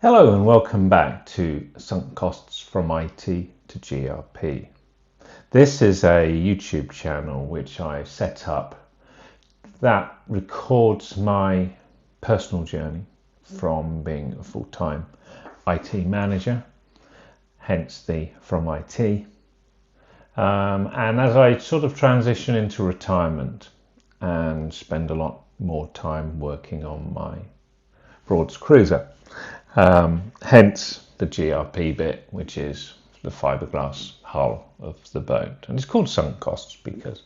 Hello and welcome back to Sunk Costs from IT to GRP. This is a YouTube channel which I set up that records my personal journey from being a full-time IT manager, hence the from IT. And as I sort of transition into retirement and spend a lot more time working on my Broads cruiser. Hence the GRP bit, which is the fiberglass hull of the boat. And it's called sunk costs because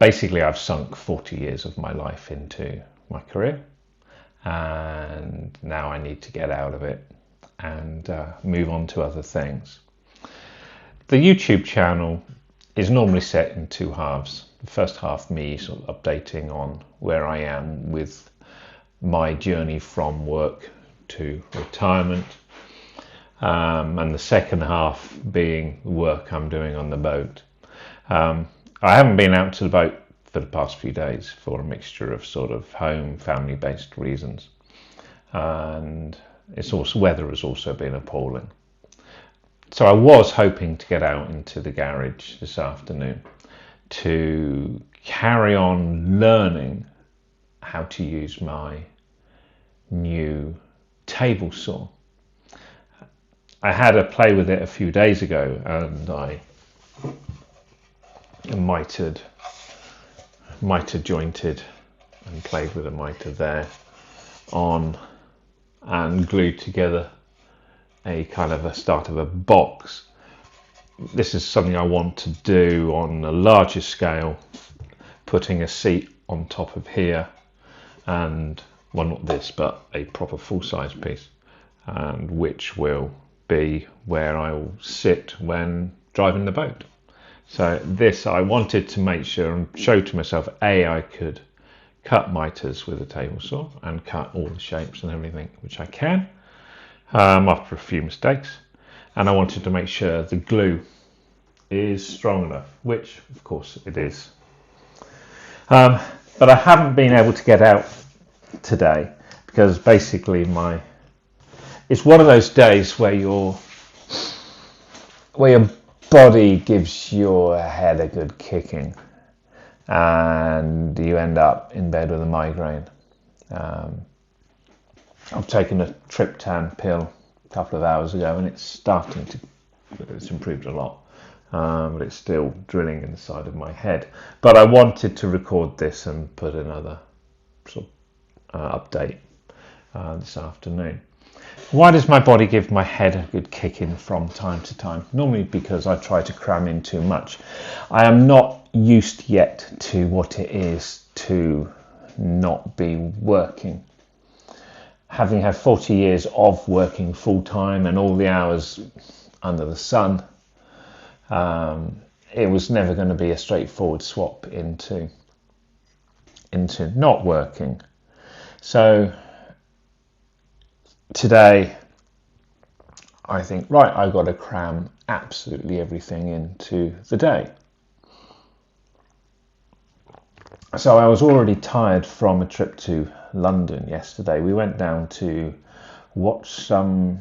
basically I've sunk 40 years of my life into my career, and now I need to get out of it and move on to other things. The YouTube channel is normally set in two halves. The first half, me sort of updating on where I am with my journey from work to retirement, and the second half being the work I'm doing on the boat. I haven't been out to the boat for the past few days for a mixture of sort of home, family-based reasons, and it's also weather has also been appalling. So I was hoping to get out into the garage this afternoon to carry on learning how to use my new table saw. I had a play with it a few days ago and I mitered jointed and played with a miter there on and glued together a kind of a start of a box. This is something I want to do on a larger scale, putting a seat on top of here and, well, not this, but a proper full-size piece, and which will be where I will sit when driving the boat. So this, I wanted to make sure and show to myself, I could cut miters with a table saw and cut all the shapes and everything, which I can, after a few mistakes. And I wanted to make sure the glue is strong enough, which of course it is. But I haven't been able to get out today because basically it's one of those days where your body gives your head a good kicking and you end up in bed with a migraine. I've taken a triptan pill a couple of hours ago and it's improved a lot, but it's still drilling in the side of my head. But I wanted to record this and put another sort of update this afternoon. Why does my body give my head a good kick in from time to time? Normally because I try to cram in too much. I am not used yet to what it is to not be working. Having had 40 years of working full time and all the hours under the sun, it was never going to be a straightforward swap into not working. So today I think, right, I've got to cram absolutely everything into the day. So I was already tired from a trip to London yesterday. We went down to watch some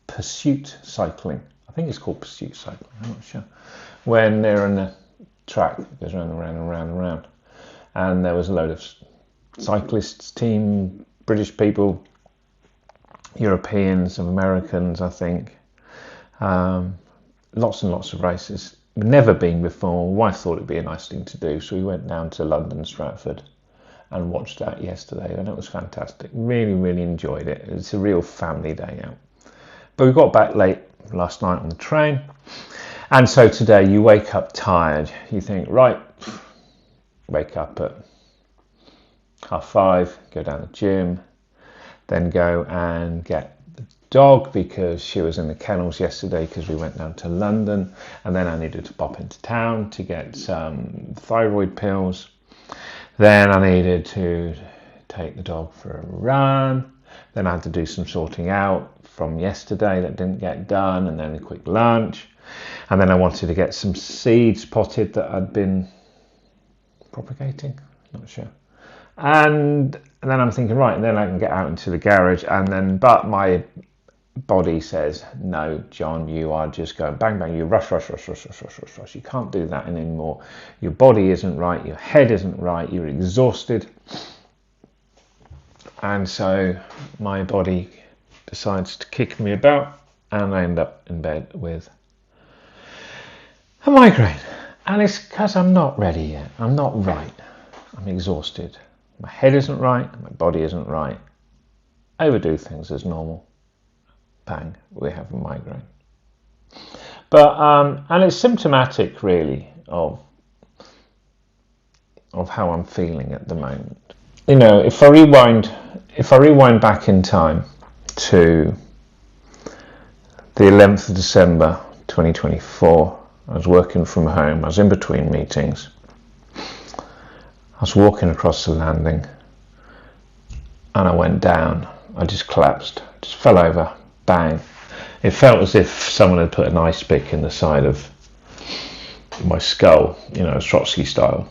pursuit cycling. I think it's called pursuit cycling, I'm not sure. When they're on the track, it goes round and round and round and round. And there was a load of cyclists, team, British people, Europeans, Americans, I think. Lots and lots of races. Never been before. Wife thought it'd be a nice thing to do, so we went down to London, Stratford, and watched that yesterday, and it was fantastic. Really, really enjoyed it. It's a real family day out. But we got back late last night on the train, and so today you wake up tired. You think, right, wake up at 5:30, go down to the gym, then go and get the dog because she was in the kennels yesterday because we went down to London, and then I needed to pop into town to get some thyroid pills. Then I needed to take the dog for a run. Then I had to do some sorting out from yesterday that didn't get done, and then a quick lunch. And then I wanted to get some seeds potted that I'd been propagating, not sure. And then I'm thinking, right, and then I can get out into the garage, but my body says, no, John, you are just going bang, bang, you rush. You can't do that anymore. Your body isn't right, your head isn't right, you're exhausted. And so my body decides to kick me about, and I end up in bed with a migraine. And it's because I'm not ready yet. I'm not right. I'm exhausted. My head isn't right, my body isn't right. I overdo things as normal. Bang, we have a migraine. But and it's symptomatic really of how I'm feeling at the moment. You know, if I rewind back in time to the 11th of December 2024, I was working from home, I was in between meetings. I was walking across the landing and I went down. I just collapsed, just fell over, bang. It felt as if someone had put an ice pick in the side of my skull, you know, Trotsky style.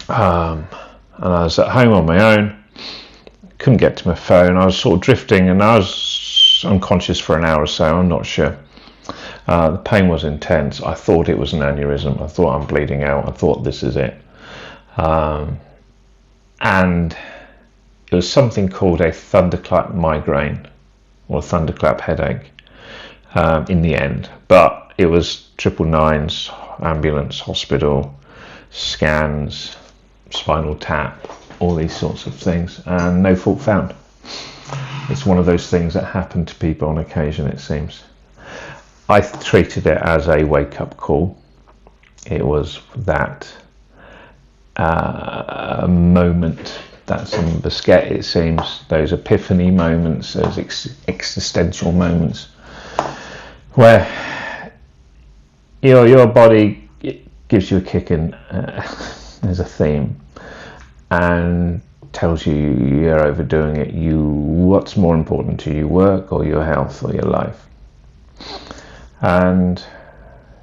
And I was at home on my own, couldn't get to my phone. I was sort of drifting and I was unconscious for an hour or so, I'm not sure. The pain was intense. I thought it was an aneurysm. I thought I'm bleeding out. I thought this is it. And it was something called a thunderclap migraine or thunderclap headache in the end. But it was 999s, ambulance, hospital, scans, spinal tap, all these sorts of things, and no fault found. It's one of those things that happen to people on occasion, it seems. I treated it as a wake-up call. It was that moment, that's in Biscuit, it seems, those epiphany moments, those existential moments where your body gives you a kick in, there's a theme, and tells you you're overdoing it. What's more important to you, work or your health or your life? And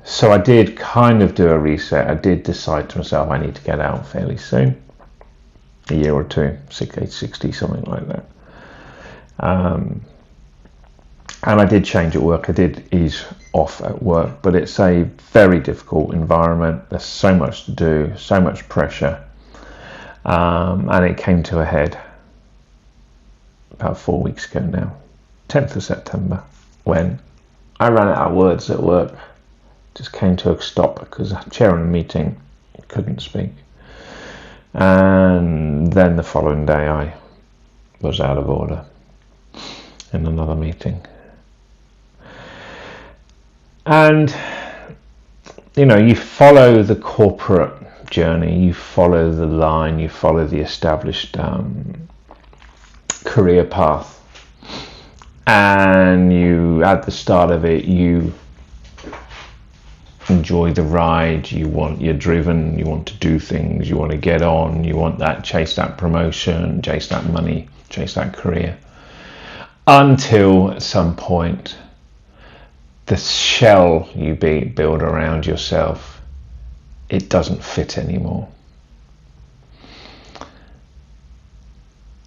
so I did kind of do a reset. I did decide to myself I need to get out fairly soon, a year or two, 60, something like that. And I did change at work. I did ease off at work, but it's a very difficult environment. There's so much to do, so much pressure. And it came to a head about 4 weeks ago now, 10th of September, when I ran out of words at work. Just came to a stop because I'm chairing a meeting, couldn't speak. And then the following day I was out of order in another meeting. And, you know, you follow the corporate journey, you follow the line, you follow the established career path. And you, at the start of it, you enjoy the ride, you're driven, you want to do things, you want to get on, you want that, chase that promotion, chase that money, chase that career. Until at some point, the shell you build around yourself, it doesn't fit anymore.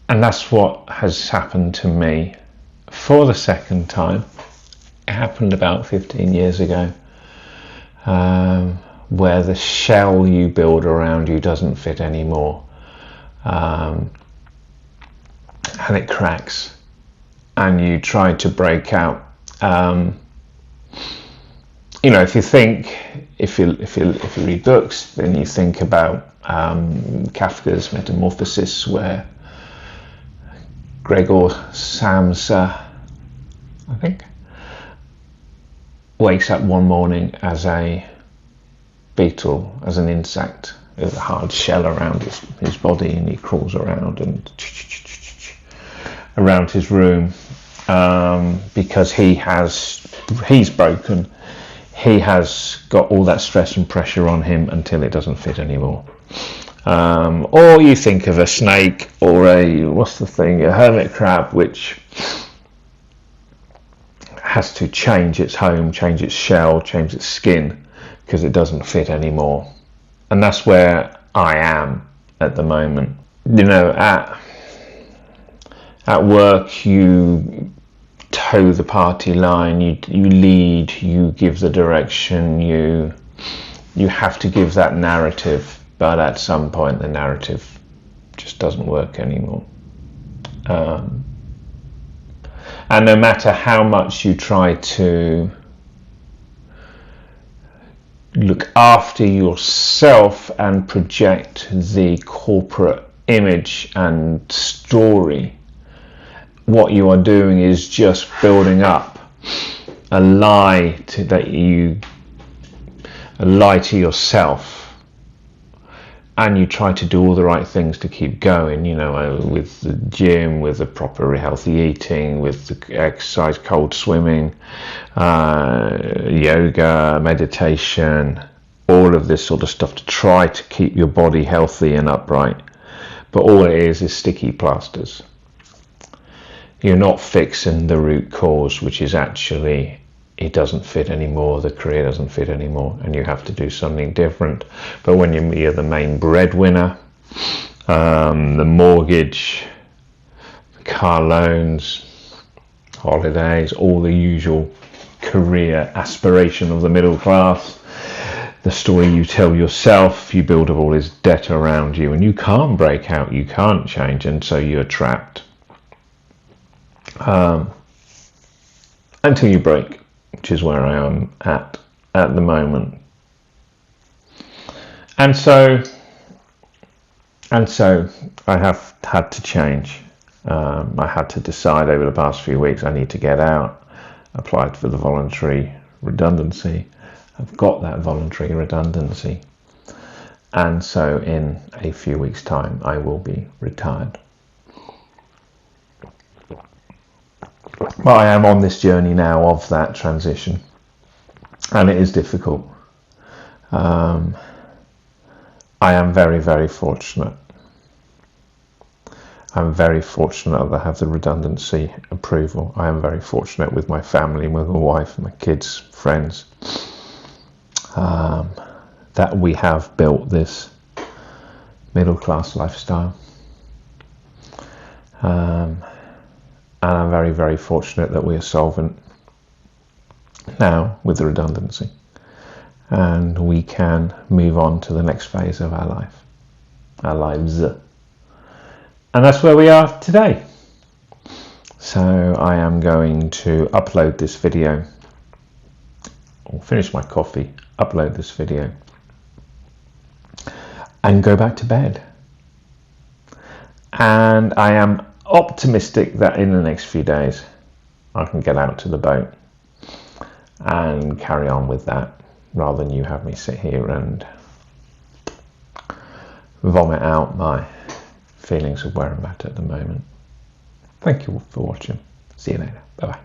And that's what has happened to me for the second time. It happened about 15 years ago, where the shell you build around you doesn't fit anymore, and it cracks, and you try to break out. You know, if you read books, then you think about Kafka's Metamorphosis, where Gregor Samsa, I think, wakes up one morning as a beetle, as an insect, with a hard shell around his body, and he crawls around and around his room, because he's broken. He has got all that stress and pressure on him until it doesn't fit anymore. Or you think of a snake or a hermit crab, which has to change its home, change its shell, change its skin, because it doesn't fit anymore. And that's where I am at the moment. You know, at work you toe the party line, you lead, you give the direction, you have to give that narrative, but at some point the narrative just doesn't work anymore. And no matter how much you try to look after yourself and project the corporate image and story, what you are doing is just building up a lie to yourself, and you try to do all the right things to keep going, you know, with the gym, with the proper healthy eating, with the exercise, cold swimming, yoga, meditation, all of this sort of stuff to try to keep your body healthy and upright. But all it is sticky plasters. You're not fixing the root cause, which is actually it doesn't fit anymore, the career doesn't fit anymore, and you have to do something different. But when you're the main breadwinner, the mortgage, car loans, holidays, all the usual career aspiration of the middle class, the story you tell yourself, you build up all this debt around you, and you can't break out, you can't change, and so you're trapped. Until you break, which is where I am at the moment. And so I have had to change. I had to decide over the past few weeks I need to get out. Applied for the voluntary redundancy. I've got that voluntary redundancy. And so in a few weeks' time I will be retired. But I am on this journey now of that transition, and it is difficult. I am very, very fortunate. I'm very fortunate that I have the redundancy approval. I am very fortunate with my family, with my wife, my kids, friends, that we have built this middle class lifestyle. And I'm very, very fortunate that we are solvent now with the redundancy, and we can move on to the next phase of our lives. And that's where we are today. So I am going to upload this video, or finish my coffee, upload this video, and go back to bed. And I am optimistic that in the next few days I can get out to the boat and carry on with that, rather than you have me sit here and vomit out my feelings of where I'm at the moment. Thank you for watching. See you later. Bye bye.